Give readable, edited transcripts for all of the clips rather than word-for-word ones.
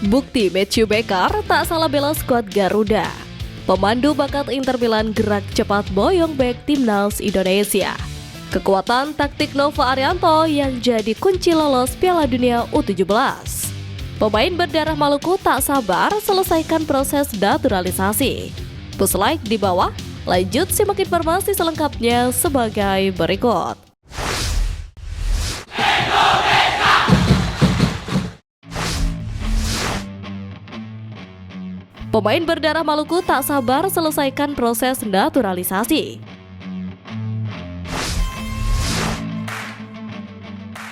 Bukti Matthew Baker tak salah bela skuad Garuda. Pemandu bakat Inter Milan gerak cepat boyong bek timnas Indonesia. Kekuatan taktik Nova Arianto yang jadi kunci lolos Piala Dunia U17. Pemain berdarah Maluku tak sabar selesaikan proses naturalisasi. Push like di bawah, lanjut simak informasi selengkapnya sebagai berikut. Pemain berdarah Maluku tak sabar selesaikan proses naturalisasi.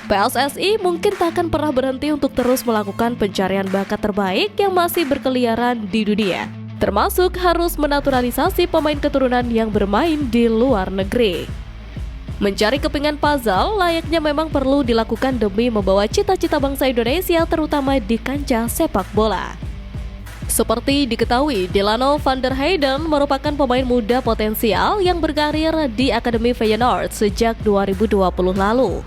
PSSI mungkin tak akan pernah berhenti untuk terus melakukan pencarian bakat terbaik yang masih berkeliaran di dunia, termasuk harus menaturalisasi pemain keturunan yang bermain di luar negeri. Mencari kepingan puzzle layaknya memang perlu dilakukan demi membawa cita-cita bangsa Indonesia terutama di kancah sepak bola. Seperti diketahui, Delano van der Heyden merupakan pemain muda potensial yang berkarir di Akademi Feyenoord sejak 2020 lalu.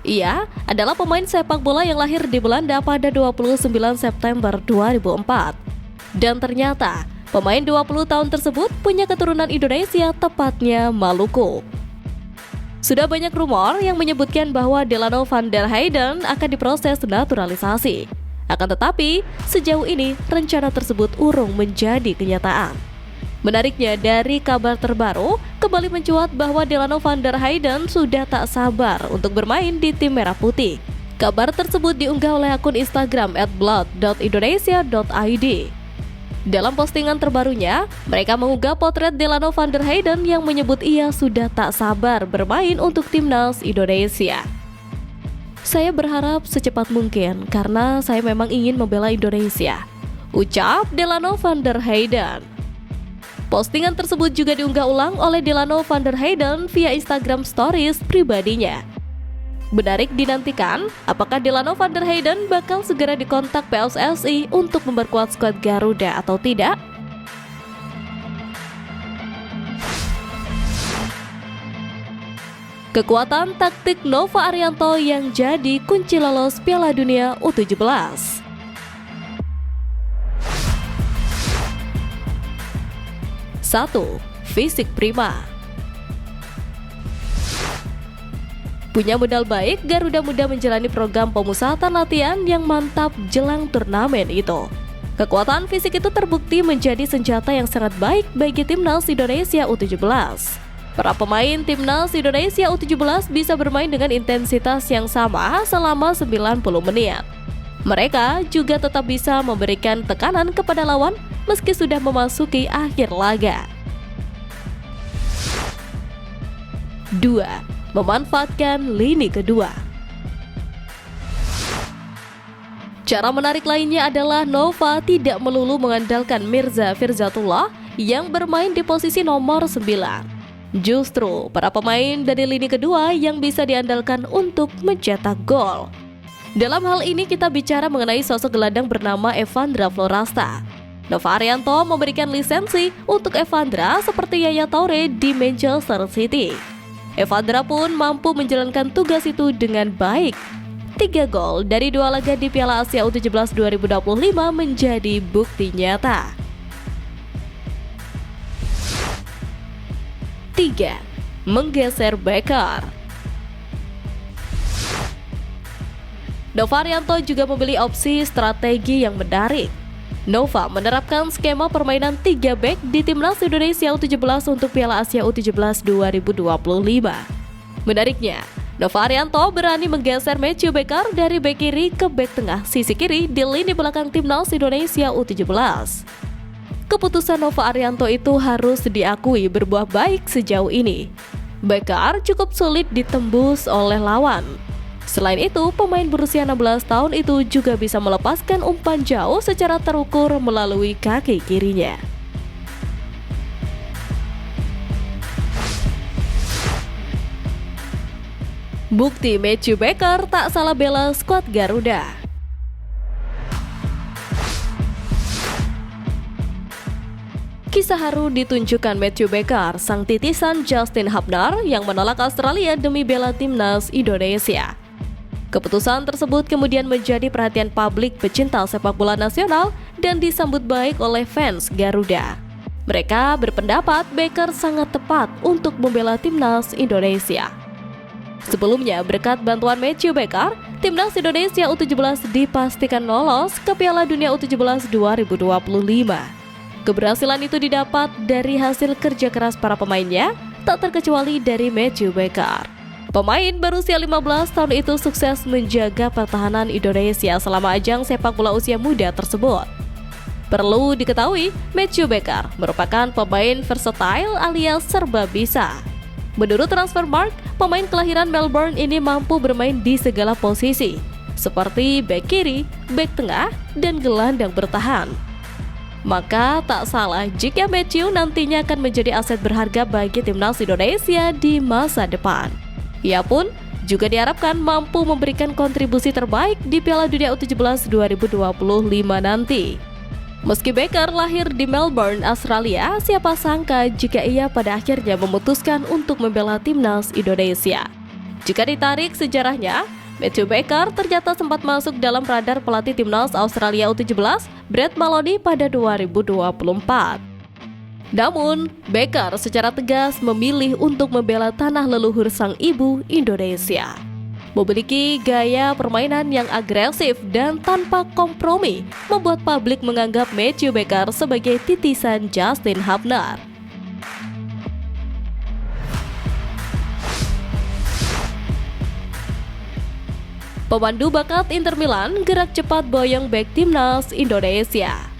Ia adalah pemain sepak bola yang lahir di Belanda pada 29 September 2004. Dan ternyata, pemain 20 tahun tersebut punya keturunan Indonesia, tepatnya Maluku. Sudah banyak rumor yang menyebutkan bahwa Delano van der Heyden akan diproses naturalisasi. Akan tetapi, sejauh ini rencana tersebut urung menjadi kenyataan. Menariknya, dari kabar terbaru, kembali mencuat bahwa Delano van der Heyden sudah tak sabar untuk bermain di tim Merah Putih. Kabar tersebut diunggah oleh akun Instagram @blood.indonesia.id. Dalam postingan terbarunya, mereka mengunggah potret Delano van der Heyden yang menyebut ia sudah tak sabar bermain untuk timnas Indonesia. Saya berharap secepat mungkin karena saya memang ingin membela Indonesia, ucap Delano van der Heyden. Postingan tersebut juga diunggah ulang oleh Delano van der Heyden via Instagram Stories pribadinya. Menarik dinantikan, apakah Delano van der Heyden bakal segera dikontak PSSI untuk memperkuat skuad Garuda atau tidak? Kekuatan taktik Nova Arianto yang jadi kunci lolos Piala Dunia U17. 1. Fisik prima. Punya modal baik, Garuda Muda menjalani program pemusatan latihan yang mantap jelang turnamen itu. Kekuatan fisik itu terbukti menjadi senjata yang sangat baik bagi timnas Indonesia U17. Para pemain timnas Indonesia U17 bisa bermain dengan intensitas yang sama selama 90 menit. Mereka juga tetap bisa memberikan tekanan kepada lawan meski sudah memasuki akhir laga. 2. Memanfaatkan lini kedua. Cara menarik lainnya adalah Nova tidak melulu mengandalkan Mirza Firzatullah yang bermain di posisi nomor 9. Justru para pemain dari lini kedua yang bisa diandalkan untuk mencetak gol. Dalam hal ini kita bicara mengenai sosok gelandang bernama Evandra Florasta. Nova Arianto memberikan lisensi untuk Evandra seperti Yaya Toure di Manchester City. Evandra pun mampu menjalankan tugas itu dengan baik. 3 gol dari 2 laga di Piala Asia U17 2025 menjadi bukti nyata. 3. Menggeser Baker. Nova Arianto juga memilih opsi strategi yang menarik. Nova menerapkan skema permainan 3 back di timnas Indonesia U17 untuk Piala Asia U17 2025. Menariknya, Nova Arianto berani menggeser Matthew Baker dari bek kiri ke bek tengah sisi kiri di lini belakang timnas Indonesia U17. Keputusan Nova Arianto itu harus diakui berbuah baik sejauh ini. Baker cukup sulit ditembus oleh lawan. Selain itu, pemain berusia 16 tahun itu juga bisa melepaskan umpan jauh secara terukur melalui kaki kirinya. Bukti Matthew Baker tak salah bela skuad Garuda. Kisah haru ditunjukkan Matthew Baker, sang titisan Justin Hubner yang menolak Australia demi bela timnas Indonesia. Keputusan tersebut kemudian menjadi perhatian publik pecinta sepak bola nasional dan disambut baik oleh fans Garuda. Mereka berpendapat Becker sangat tepat untuk membela timnas Indonesia. Sebelumnya, berkat bantuan Matthew Becker, timnas Indonesia U17 dipastikan lolos ke Piala Dunia U17 2025. Keberhasilan itu didapat dari hasil kerja keras para pemainnya, tak terkecuali dari Matthew Becker. Pemain berusia 15 tahun itu sukses menjaga pertahanan Indonesia selama ajang sepak bola usia muda tersebut. Perlu diketahui, Matthew Becker merupakan pemain versatile alias serba bisa. Menurut Transfermarkt, pemain kelahiran Melbourne ini mampu bermain di segala posisi, seperti bek kiri, bek tengah, dan gelandang bertahan. Maka tak salah jika Matthew nantinya akan menjadi aset berharga bagi timnas Indonesia di masa depan. Ia pun juga diharapkan mampu memberikan kontribusi terbaik di Piala Dunia U17 2025 nanti. Meski Becker lahir di Melbourne, Australia, siapa sangka jika ia pada akhirnya memutuskan untuk membela timnas Indonesia. Jika ditarik sejarahnya, Matthew Becker ternyata sempat masuk dalam radar pelatih timnas Australia U17, Brett Maloney pada 2024. Namun, Becker secara tegas memilih untuk membela tanah leluhur sang ibu Indonesia. Memiliki gaya permainan yang agresif dan tanpa kompromi, membuat publik menganggap Matthew Becker sebagai titisan Justin Hubner. Pemandu bakat Inter Milan gerak cepat boyong bek timnas Indonesia.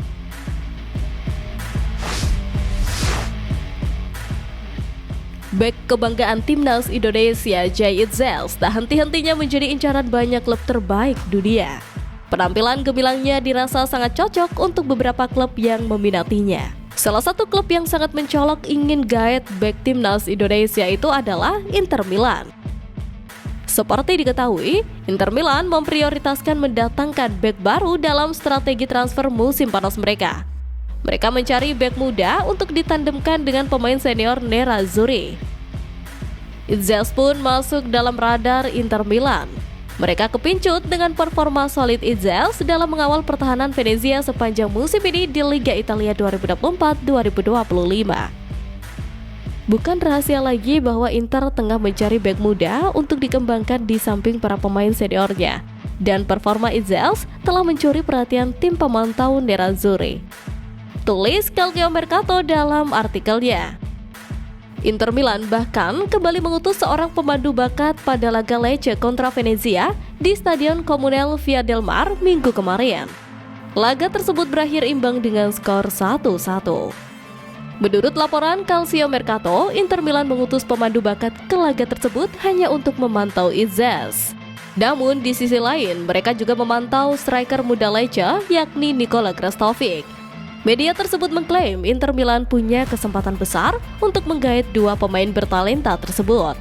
Bek kebanggaan timnas Indonesia, Jay Itzels, tak henti-hentinya menjadi incaran banyak klub terbaik dunia. Penampilan gemilangnya dirasa sangat cocok untuk beberapa klub yang meminatinya. Salah satu klub yang sangat mencolok ingin gaet bek timnas Indonesia itu adalah Inter Milan. Seperti diketahui, Inter Milan memprioritaskan mendatangkan bek baru dalam strategi transfer musim panas mereka. Mereka mencari bek muda untuk ditandemkan dengan pemain senior Nerazzurri. Itzels pun masuk dalam radar Inter Milan. Mereka kepincut dengan performa solid Itzels dalam mengawal pertahanan Venezia sepanjang musim ini di Liga Italia 2024-2025. Bukan rahasia lagi bahwa Inter tengah mencari bek muda untuk dikembangkan di samping para pemain seniornya. Dan performa Itzels telah mencuri perhatian tim pemantau Nerazzurri. Tulis Calcio Mercato dalam artikelnya. Inter Milan bahkan kembali mengutus seorang pemandu bakat pada laga Lecce kontra Venezia di Stadion Comunale Via del Mar minggu kemarin. Laga tersebut berakhir imbang dengan skor 1-1. Menurut laporan Calcio Mercato, Inter Milan mengutus pemandu bakat ke laga tersebut hanya untuk memantau Itzels. Namun di sisi lain, mereka juga memantau striker muda Lecce yakni Nikola Krastovic. Media tersebut mengklaim Inter Milan punya kesempatan besar untuk menggait dua pemain bertalenta tersebut.